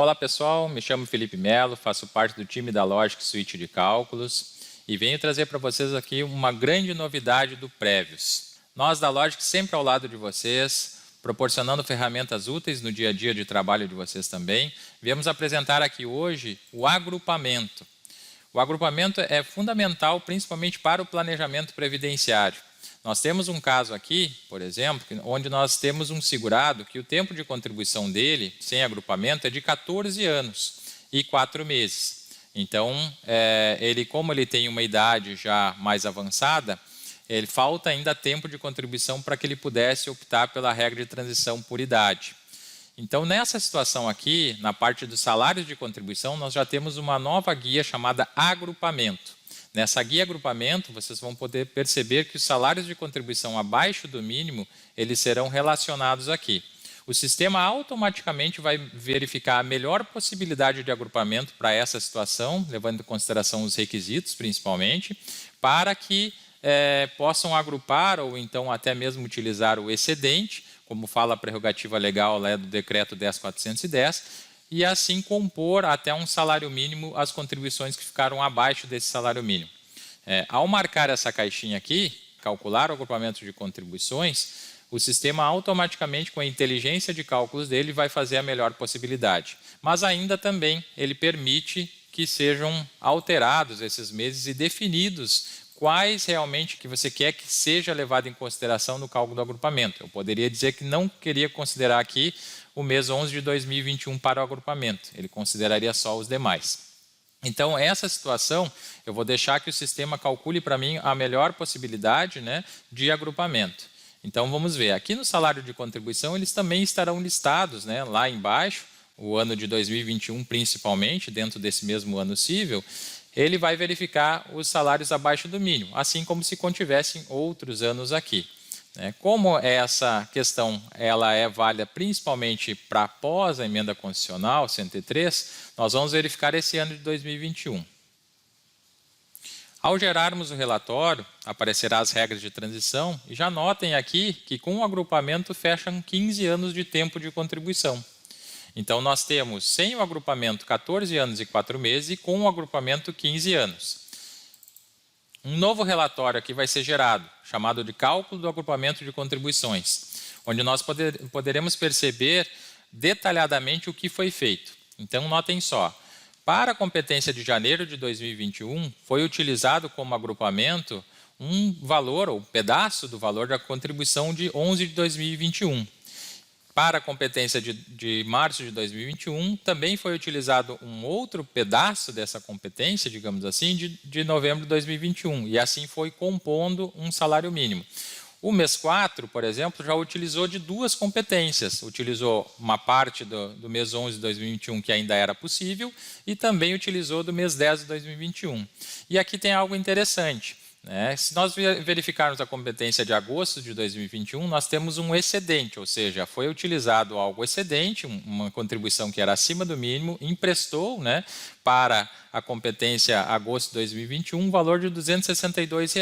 Olá pessoal, me chamo Felipe Melo, faço parte do time da Logic Suite de Cálculos e venho trazer para vocês aqui uma grande novidade do Prévios. Nós da Logic sempre ao lado de vocês, proporcionando ferramentas úteis no dia a dia de trabalho de vocês também, viemos apresentar aqui hoje o agrupamento. O agrupamento é fundamental principalmente para o planejamento previdenciário. Nós temos um caso aqui, por exemplo, onde nós temos um segurado que o tempo de contribuição dele, sem agrupamento, é de 14 anos e 4 meses. Então, como ele tem uma idade já mais avançada, falta ainda tempo de contribuição para que ele pudesse optar pela regra de transição por idade. Então, nessa situação aqui, na parte dos salários de contribuição, nós já temos uma nova guia chamada agrupamento. Nessa guia agrupamento, vocês vão poder perceber que os salários de contribuição abaixo do mínimo, eles serão relacionados aqui. O sistema automaticamente vai verificar a melhor possibilidade de agrupamento para essa situação, levando em consideração os requisitos, principalmente, para que possam agrupar ou então até mesmo utilizar o excedente, como fala a prerrogativa legal do decreto 10.410, e assim compor até um salário mínimo as contribuições que ficaram abaixo desse salário mínimo. Ao marcar essa caixinha aqui, calcular o agrupamento de contribuições, o sistema automaticamente, com a inteligência de cálculos dele, vai fazer a melhor possibilidade. Mas ainda também ele permite que sejam alterados esses meses e definidos quais realmente que você quer que seja levado em consideração no cálculo do agrupamento. Eu poderia dizer que não queria considerar aqui o mês 11 de 2021 para o agrupamento, ele consideraria só os demais. Então, essa situação, eu vou deixar que o sistema calcule para mim a melhor possibilidade de agrupamento. Então, vamos ver, aqui no salário de contribuição, eles também estarão listados lá embaixo, o ano de 2021 principalmente, dentro desse mesmo ano cível, ele vai verificar os salários abaixo do mínimo, assim como se contivessem outros anos aqui. Como essa questão é válida principalmente para após a emenda constitucional 103, nós vamos verificar esse ano de 2021. Ao gerarmos o relatório, aparecerá as regras de transição e já notem aqui que com o agrupamento fecham 15 anos de tempo de contribuição. Então nós temos sem o agrupamento 14 anos e 4 meses e com o agrupamento 15 anos. Um novo relatório aqui vai ser gerado, chamado de cálculo do agrupamento de contribuições, onde nós poderemos perceber detalhadamente o que foi feito. Então, notem só, para a competência de janeiro de 2021, foi utilizado como agrupamento um valor, ou pedaço do valor da contribuição de 11 de 2021. Para a competência de março de 2021, também foi utilizado um outro pedaço dessa competência, digamos assim, de novembro de 2021, e assim foi compondo um salário mínimo. O mês 4, por exemplo, já utilizou de duas competências, utilizou uma parte do mês 11 de 2021 que ainda era possível e também utilizou do mês 10 de 2021. E aqui tem algo interessante. Se nós verificarmos a competência de agosto de 2021, nós temos um excedente, ou seja, foi utilizado algo excedente, uma contribuição que era acima do mínimo, emprestou para a competência agosto de 2021 um valor de R$ 262.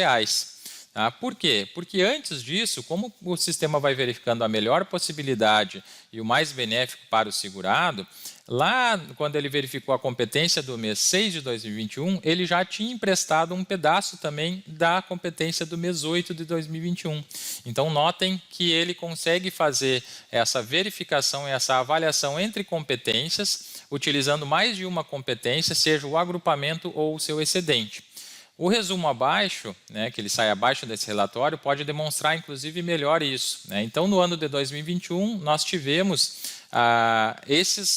Por quê? Porque antes disso, como o sistema vai verificando a melhor possibilidade e o mais benéfico para o segurado, lá quando ele verificou a competência do mês 6 de 2021, ele já tinha emprestado um pedaço também da competência do mês 8 de 2021. Então notem que ele consegue fazer essa verificação e essa avaliação entre competências, utilizando mais de uma competência, seja o agrupamento ou o seu excedente. O resumo abaixo, que ele sai abaixo desse relatório, pode demonstrar, inclusive, melhor isso. Então, no ano de 2021, nós tivemos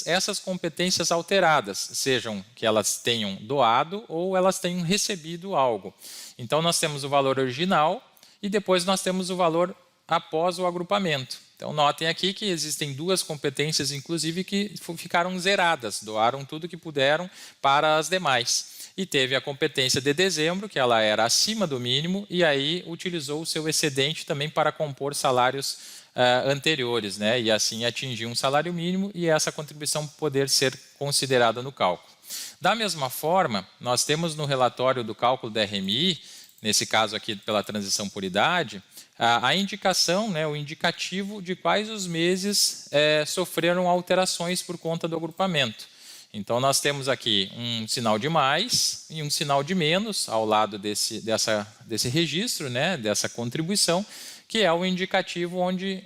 essas competências alteradas, sejam que elas tenham doado ou elas tenham recebido algo. Então, nós temos o valor original e depois nós temos o valor após o agrupamento. Então, notem aqui que existem duas competências, inclusive, que ficaram zeradas, doaram tudo que puderam para as demais. E teve a competência de dezembro, que ela era acima do mínimo, e aí utilizou o seu excedente também para compor salários anteriores, e assim atingir um salário mínimo e essa contribuição poder ser considerada no cálculo. Da mesma forma, nós temos no relatório do cálculo da RMI, nesse caso aqui pela transição por idade, a indicação, né, o indicativo de quais os meses sofreram alterações por conta do agrupamento. Então, nós temos aqui um sinal de mais e um sinal de menos ao lado desse registro, né, dessa contribuição, que é o indicativo onde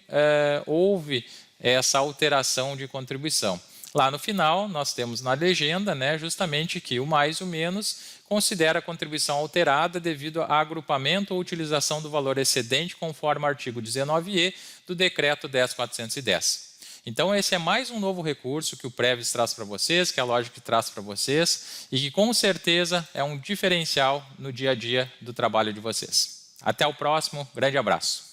houve essa alteração de contribuição. Lá no final, nós temos na legenda, né, justamente que o mais e o menos considera a contribuição alterada devido a agrupamento ou utilização do valor excedente conforme o artigo 19e do Decreto 10.410. Então, esse é mais um novo recurso que o Previs traz para vocês, que a Logic traz para vocês, e que com certeza é um diferencial no dia a dia do trabalho de vocês. Até o próximo, grande abraço.